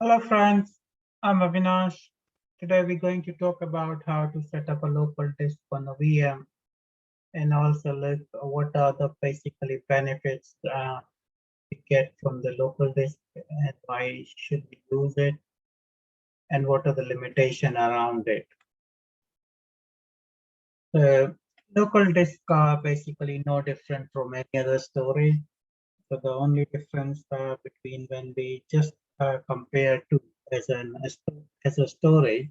Hello friends, I'm Avinash. Today we're going to talk about how to set up a local disk on a VM and also look what are the basically benefits we get from the local disk and why should we use it and what are the limitations around it. The local disks are basically no different from any other storage. So the only difference between when we just compare to as a storage.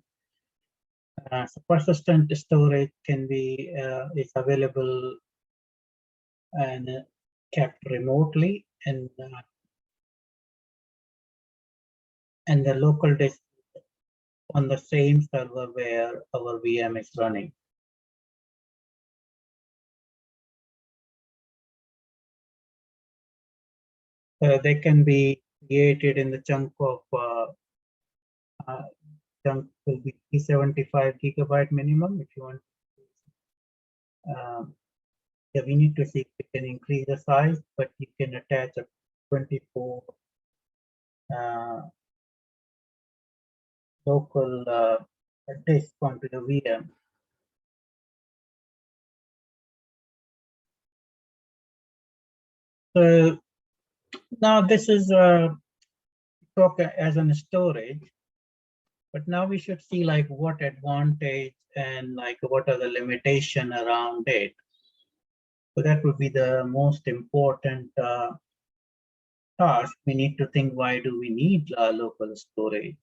So persistent storage can be is available and kept remotely, and the local disk on the same server where our VM is running. They can be created in the chunk of chunk will be 375 gigabyte minimum if you want. Yeah, we need to see if we can increase the size, but you can attach a 24 local disk onto the VM. So now this is talk as an storage, but now we should see like what advantage and like what are the limitation around it. So that would be the most important task. We need to think, why do we need local storage?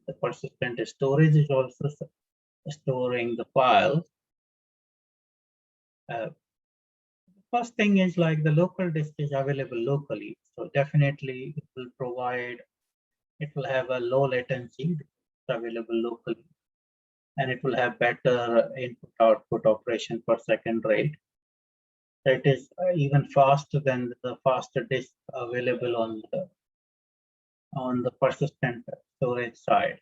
The persistent storage is also storing the files. First thing is like the local disk is available locally. So definitely it will provide, it will have a low latency available locally, and it will have better input output operation per second rate. It is even faster than the faster disk available on the persistent storage side.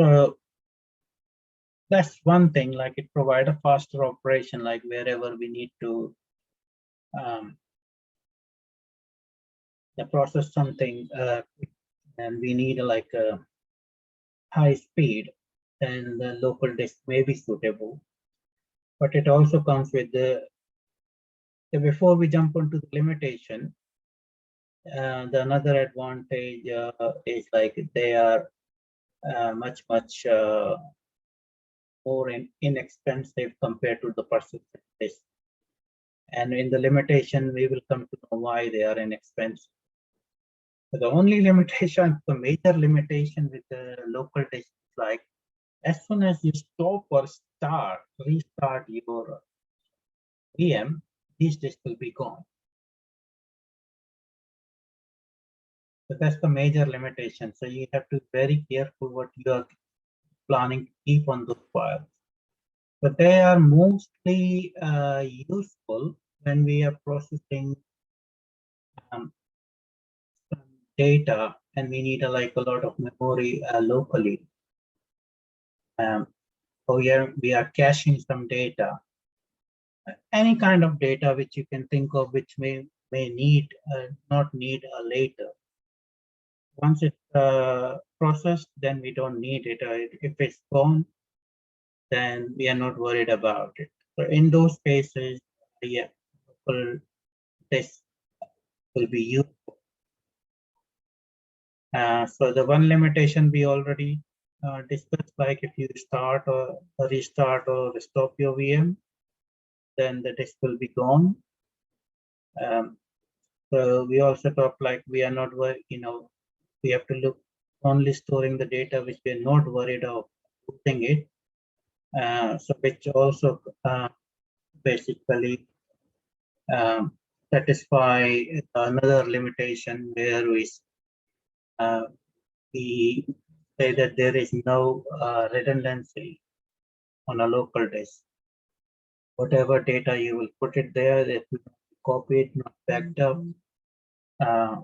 So that's one thing, like it provide a faster operation, like wherever we need to process something and we need like a high speed, then the local disk may be suitable. But it also comes with before we jump onto the limitation, the another advantage is like they are much more inexpensive compared to the persistent disk. And in the limitation, we will come to know why they are inexpensive. So the only limitation, the major limitation with the local disk is like as soon as you stop or restart your VM, these disks will be gone. So that's the major limitation. So you have to be very careful what you are planning to keep on those files. But they are mostly useful when we are processing some data and we need like a lot of memory locally. So we are caching some data, any kind of data which you can think of, which may need not need later. Once it's processed, then we don't need it. If it's gone, then we are not worried about it. So in those cases, yeah, this will be useful. So the one limitation we already discussed, like if you start or restart or stop your VM, then the disk will be gone. So we also talk like we are not worried, we have to look only storing the data which we are not worried of losing it. So which also basically satisfy another limitation where we say that there is no redundancy on a local disk. Whatever data you will put it there, it will copy it, not backed up.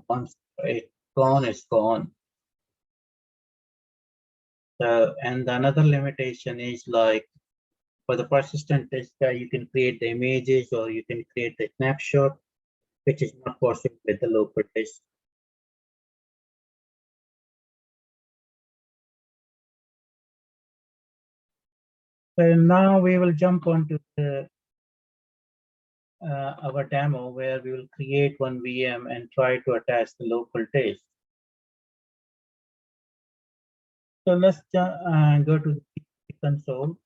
Once it's gone, it's gone. And another limitation is like For the persistent disk, you can create the images or you can create the snapshot, which is not possible with the local disk. So now we will jump onto our demo where we will create one VM and try to attach the local disk. So let's go to the console,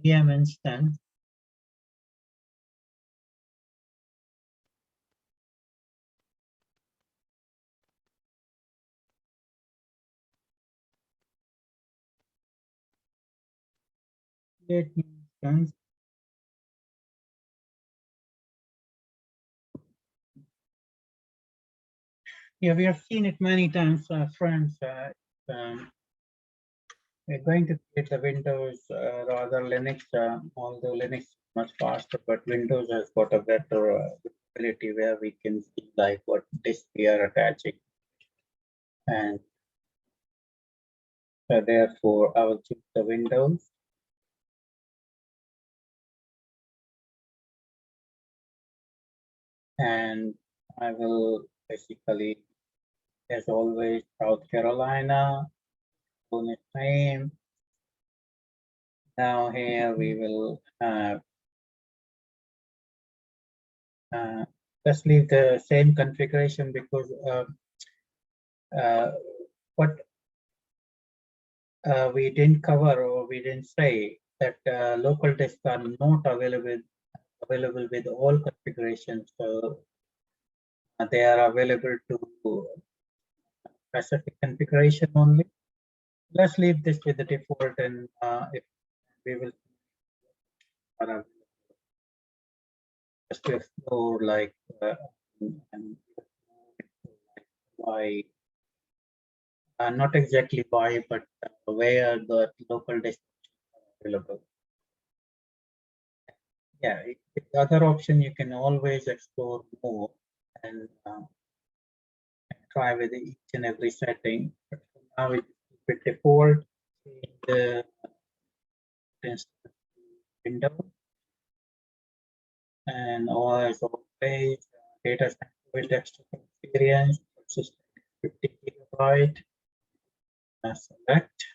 VM instance. Create new instance. Yeah, we have seen it many times, friends. We're going to create the Windows rather Linux, although Linux is much faster, but Windows has got a better ability where we can see like what disk we are attaching. And therefore, I will choose the Windows. And I will basically, as always, South Carolina, unit name. Now here we will let's leave the same configuration because what we didn't cover or we didn't say that local disks are not available with all configurations. So they are available to specific configuration only. Let's leave this with the default, and if we will just to explore like and why, not exactly why, but where the local disk are available. Yeah, the other option you can always explore more and try with each and every setting. But now it's with default the window and always data center with extra experience, system 50 gigabyte. Select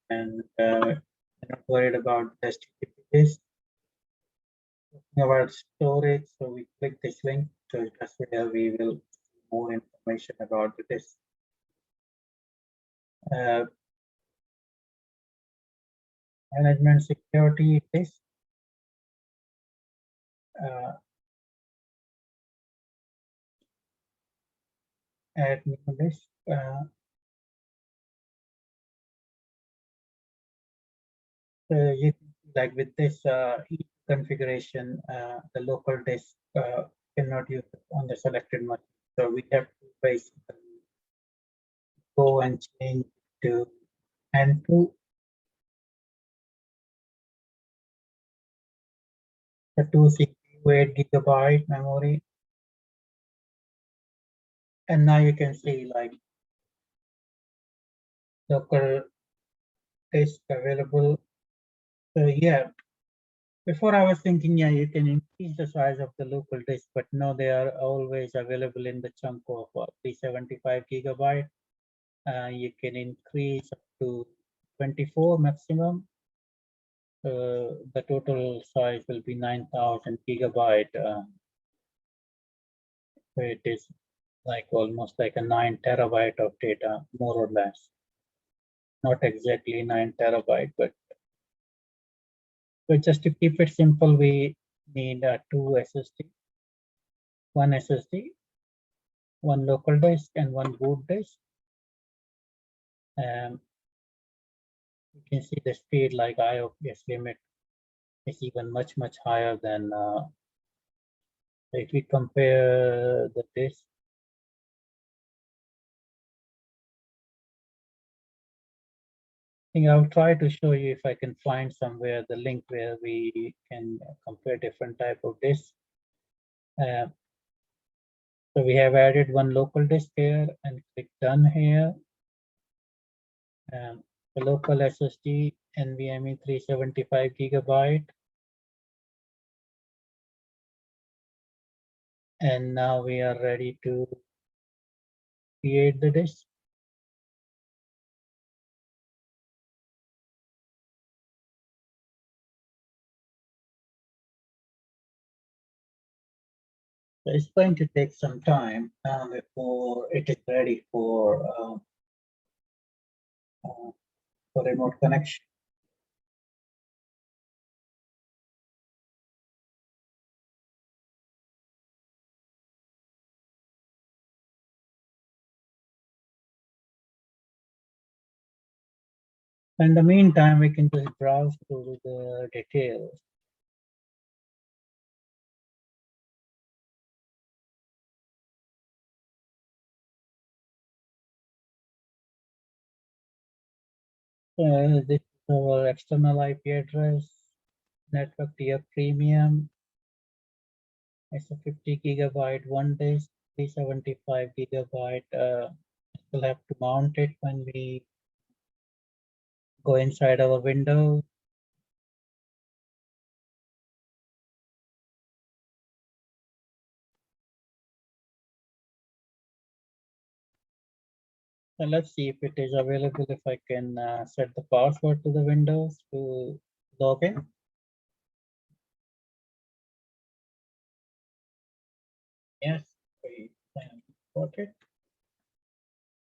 and I'm not worried about the HTTP. Talking about storage, so we click this link. So just where we will see more information about this. Management security disk. Add new disk. So you can see like with this each configuration, the local disk cannot use it on the selected machine. So we have to basically go and change to N2. The 2 CPU, 8 gigabyte memory. And now you can see like local disk available. So yeah, before I was thinking, yeah, you can increase the size of the local disk, but no, they are always available in the chunk of 375 gigabyte. You can increase up to 24 maximum. The total size will be 9,000 gigabyte. So it is like almost like a 9 terabyte of data, more or less. Not exactly 9 terabyte, but so just to keep it simple, we need two SSD, one SSD, one local disk, and one boot disk. You can see the speed like IOPS limit is even much higher than if we compare the disk. I think I'll try to show you if I can find somewhere the link where we can compare different type of disks. So we have added one local disk here and click done here. the local SSD NVMe 375 gigabyte. And now we are ready to create the disk. So it's going to take some time before it is ready for remote connection. In the meantime, we can just browse through the details. This is our external IP address, network tier premium. It's a 50 gigabyte one disk, 375 gigabyte. We'll have to mount it when we go inside our window. So let's see if it is available, if I can set the password to the Windows to log in. Yes, we can put it.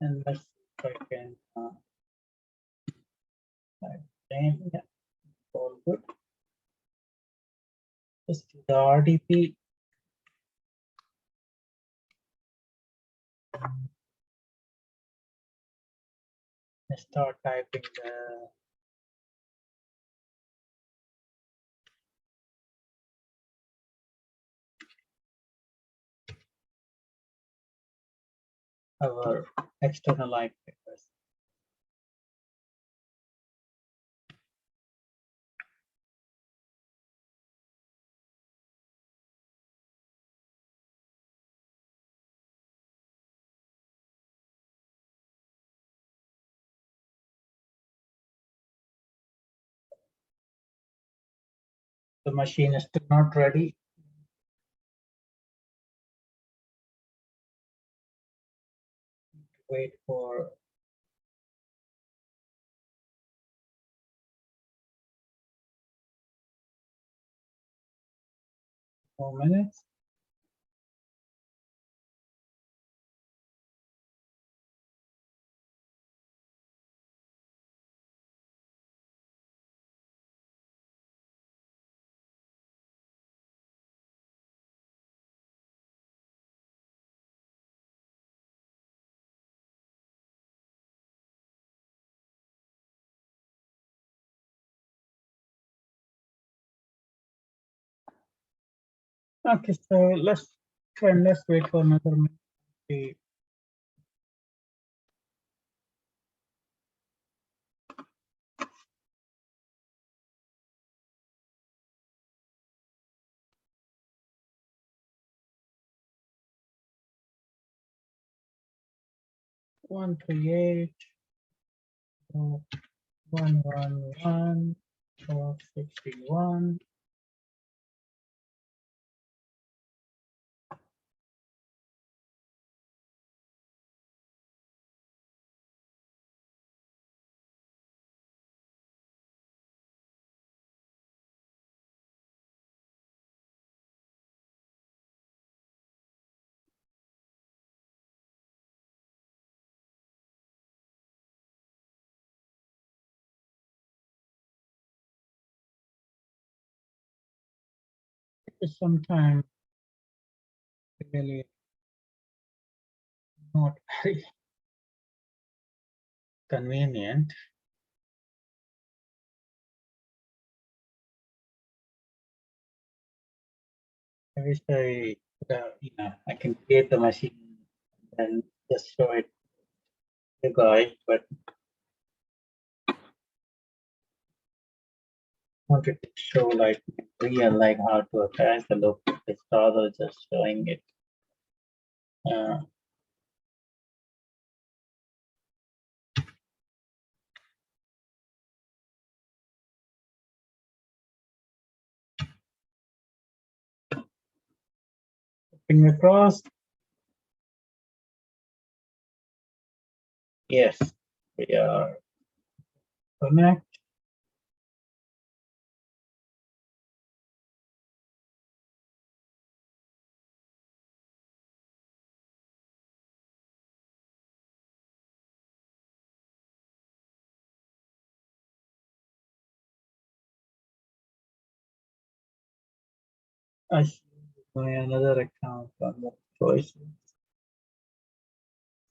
And let's see if I can type in. Yeah, all good. Just do the RDP. And start typing our external IP address. The machine is still not ready. Wait for 4 minutes. Okay, so let's wait for another minute. 138.111.61. It's sometimes really not very convenient. I wish I can create the machine and just show it to you guys, but wanted to show like real, like how to attach the local disk rather just showing it. Finger crossed. Yes, we are connect. I see my another account on the choices.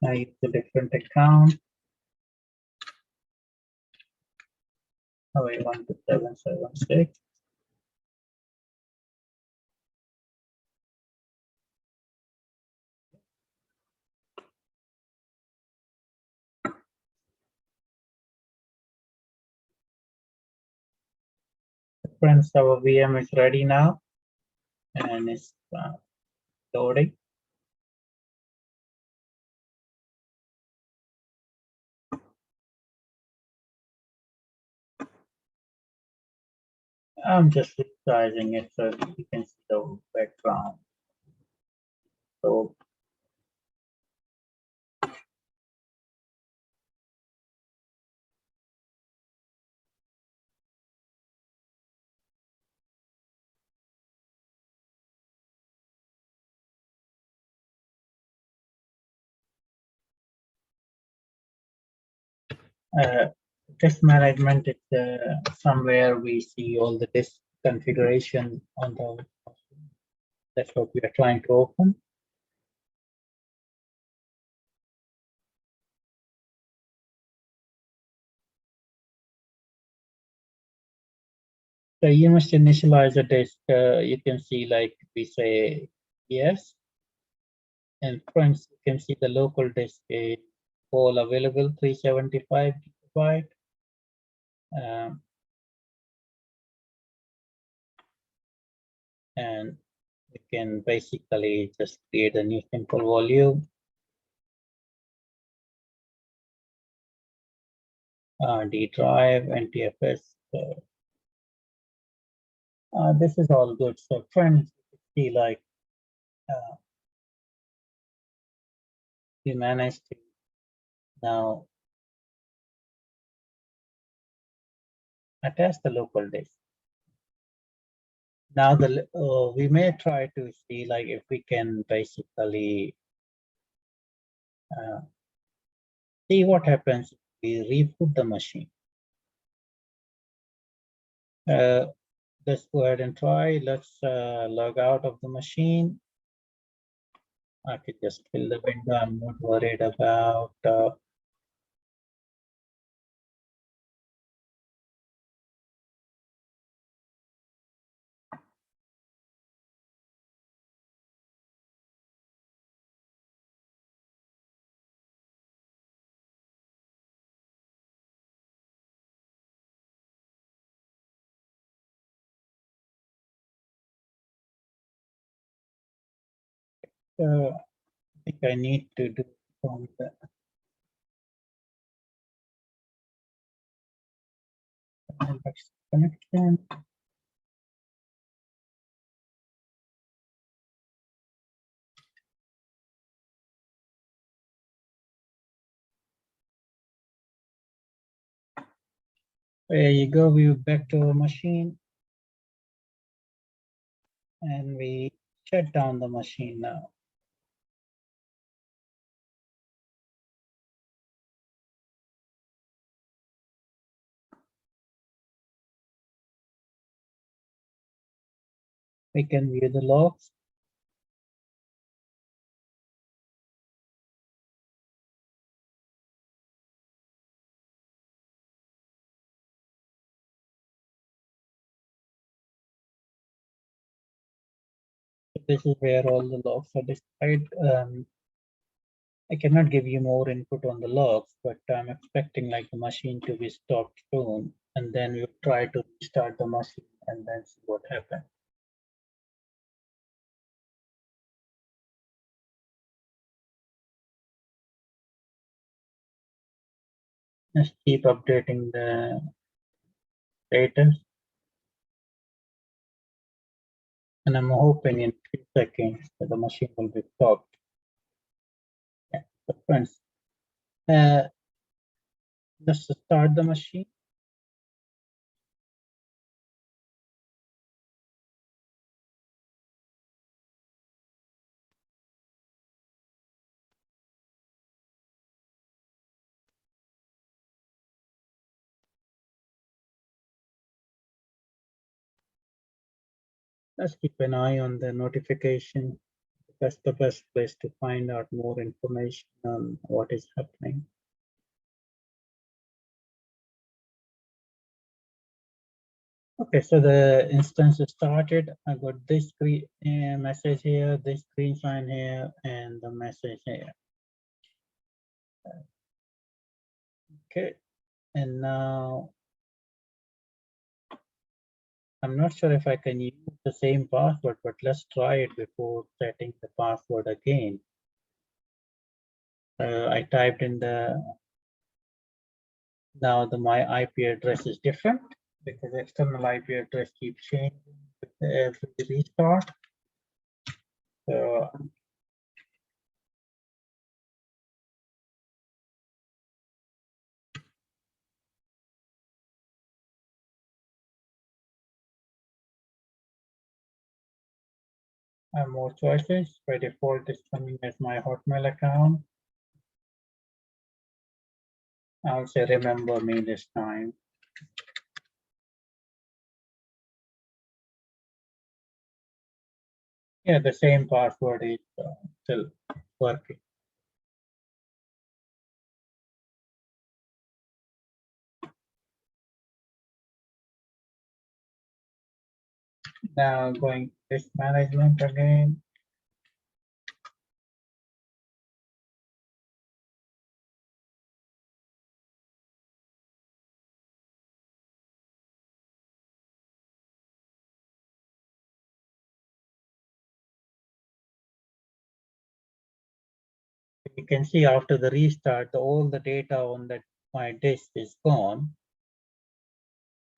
I use a different account. Oh, I want to 776. Friends, our VM is ready now and it's loading. I'm just resizing it so you can see the background. So disk management is somewhere we see all the disk configuration on the, that's what we are trying to open. So you must initialize a disk. You can see like we say yes. And friends, you can see the local disk is all available 375 gigabyte. And we can basically just create a new simple volume. D drive, NTFS. This is all good. So friends, you see like we managed to now attach the local disk. Now we may try to see like if we can basically see what happens if we reboot the machine. Let's go ahead and try. Let's log out of the machine. I could just fill the window. I'm not worried about I think I need to do from the connection. There you go. We're back to our machine and we shut down the machine now. We can view the logs. This is where all the logs are displayed. I cannot give you more input on the logs, but I'm expecting like the machine to be stopped soon, and then we'll try to restart the machine and then see what happens. Just keep updating the status, and I'm hoping in seconds, so the machine will be stopped. Yeah. So friends, just start the machine. Let's keep an eye on the notification. That's the best place to find out more information on what is happening. Okay, so the instance is started. I got this message here, this green sign here, and the message here. Okay, and now I'm not sure if I can use the same password, but let's try it before setting the password again. I typed in now my IP address is different because external IP address keeps changing with every restart. So I have more choices. By default, it's coming as my Hotmail account. I'll say remember me this time. Yeah, the same password is still working. Now going disk management again. You can see after the restart, all the data on that my disk is gone,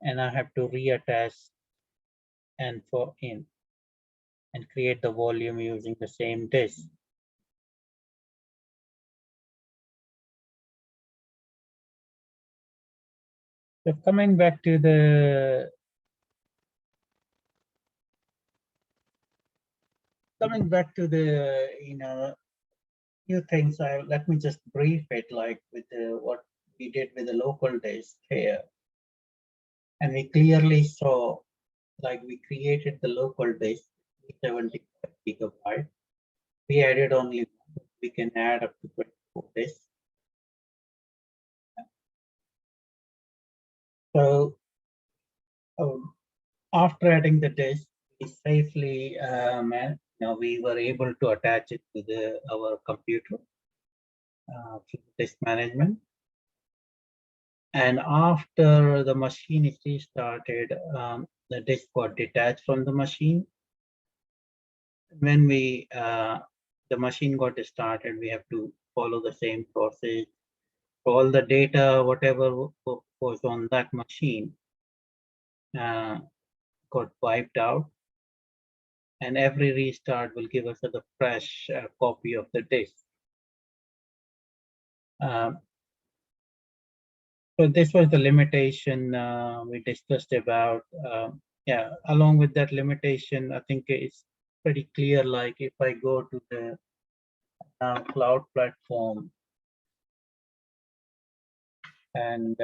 and I have to reattach and for in and create the volume using the same disk. So coming back to the few things. Let me just brief it like with what we did with the local disk here, and we clearly saw like we created the local disk 75 gigabyte. We added only one. We can add up to 24 disks. So after adding the disk, we safely we were able to attach it to our computer through disk management. And after the machine is restarted, the disk got detached from the machine. When the machine got started, we have to follow the same process. All the data, whatever was on that machine, uh, got wiped out, and every restart will give us a fresh copy of the disk. So this was the limitation we discussed about. Yeah, along with that limitation, I think it's pretty clear. Like if I go to the cloud platform and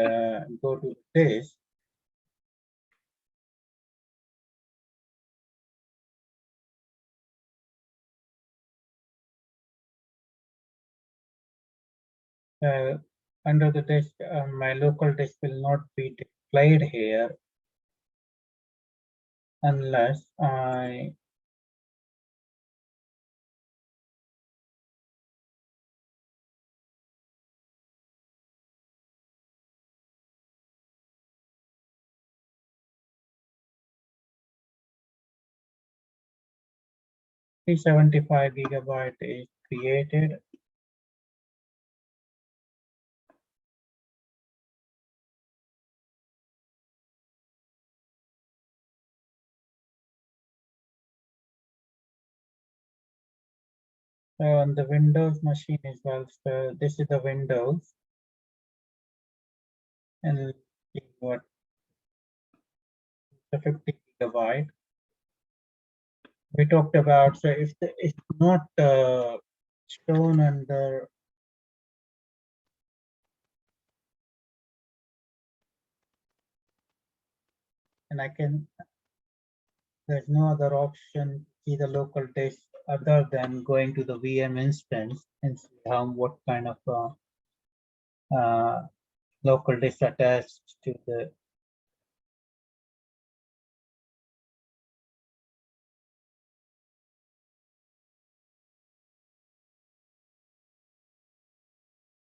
go to this, under the disk, my local disk will not be displayed here unless I $375 gigabyte is created. So on the Windows machine as well, so this is the Windows, and see what the 50 gigabyte we talked about. So if it's not shown under, and I can, there's no other option to see the local disk other than going to the VM instance and see how what kind of local disk attached to the.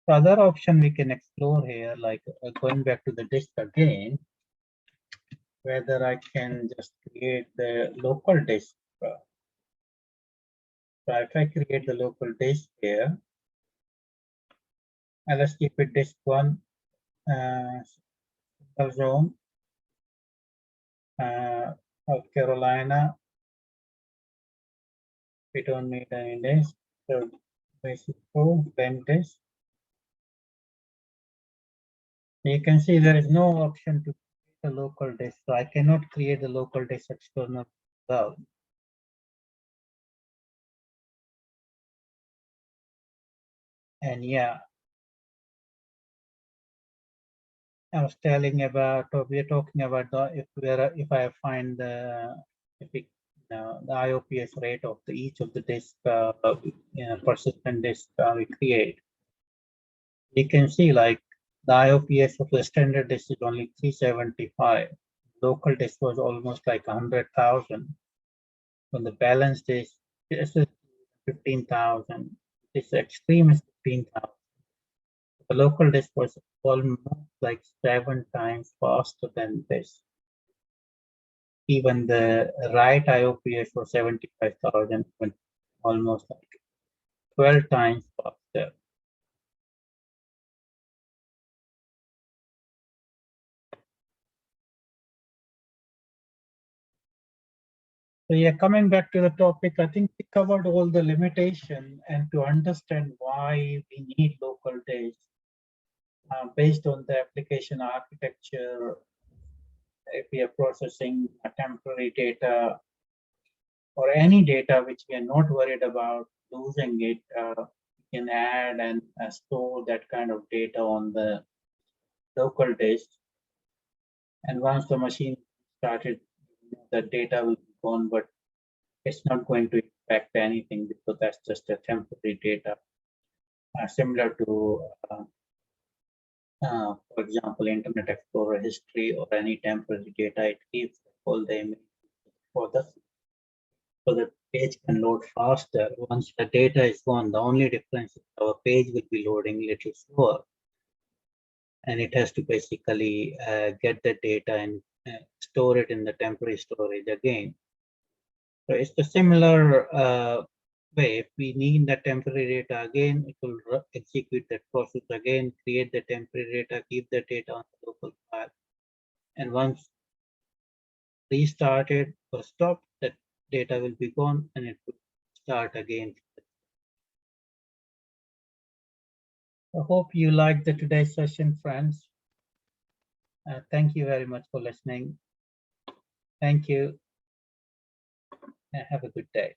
The other option we can explore here, like going back to the disk again, whether I can just create the local disk. So if I create the local disk here, and let's keep it disk one, zone, South Carolina. We don't need any disk. So basic code, then disk. You can see there is no option to create a local disk. So I cannot create the local disk external well. And yeah, I was telling about, or we're talking about the, if I find the, if it, the IOPS rate of each of the disk, persistent disk we create. You can see like the IOPS of the standard disk is only 375. Local disk was almost like 100,000. When the balanced disk is 15,000. This extreme is 15,000. The local disk was almost like 7 times faster than this. Even the write IOPS was 75,000, almost like 12 times faster. So yeah, coming back to the topic, I think we covered all the limitation, and to understand why we need local disk based on the application architecture. If we are processing a temporary data or any data which we are not worried about losing it, we can add and store that kind of data on the local disk. And once the machine started, the data will be gone, but it's not going to impact anything because that's just a temporary data. Similar to, for example, Internet Explorer history or any temporary data, it keeps all the images for the, so the page can load faster. Once the data is gone, the only difference is our page will be loading a little slower. And it has to basically get the data and store it in the temporary storage again. So it's the similar way. If we need the temporary data again, it will execute that process again, create the temporary data, keep the data on the local file. And once restarted or stopped, that data will be gone and it will start again. I hope you liked the today's session, friends. Thank you very much for listening. Thank you and have a good day.